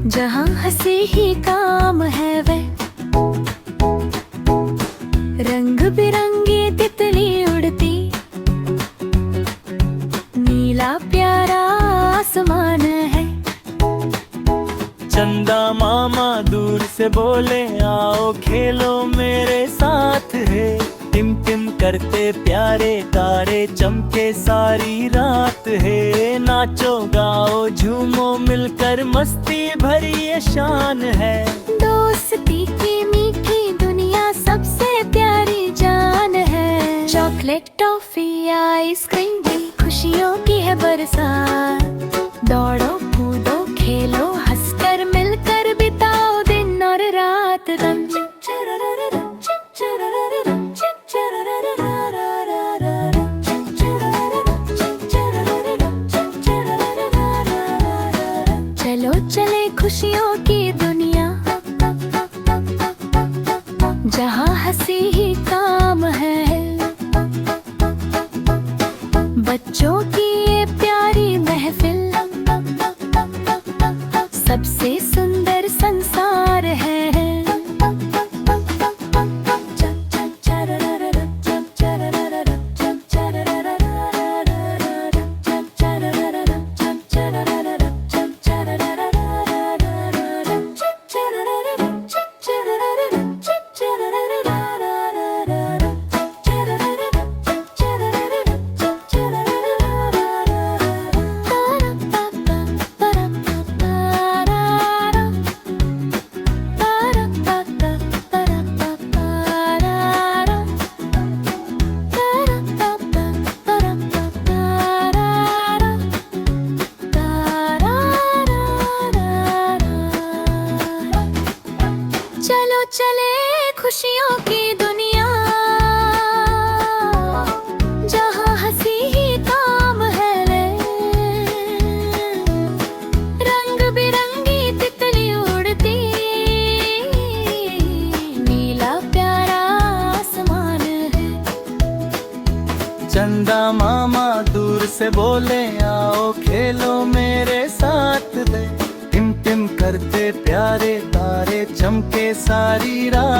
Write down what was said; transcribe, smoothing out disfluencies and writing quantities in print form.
जहाँ हंसी ही काम है वे, रंग बिरंगी तितली उड़ती, नीला प्यारा आसमान है। चंदा मामा दूर से बोले आओ खेलो मेरे साथ है। टिम टिम करते प्यारे तारे चमके सारी रात है। नाचो गाओ झूमो मिलकर मस्ती भरी ये शान है। दोस्ती की मीठी दुनिया सबसे प्यारी जान है। चॉकलेट टॉफी आइसक्रीम भी खुशियों की है बरसात। दौड़ो कूदो खेलो हंसकर मिलकर बिताओ दिन और रात। चलो चले खुशियों की दुनिया, जहाँ हंसी ही काम है। बच्चों की ये प्यारी महफिल सबसे सुंदर संसार है। चलो चले खुशियों की दुनिया, जहाँ हंसी ही काम है। रंग बिरंगी तितली उड़ती, नीला प्यारा आसमान है। चंदा मामा दूर से बोले आओ खेलो मेरे साथ दे। टिम टिम करते प्यारे तारे चमके सारी रात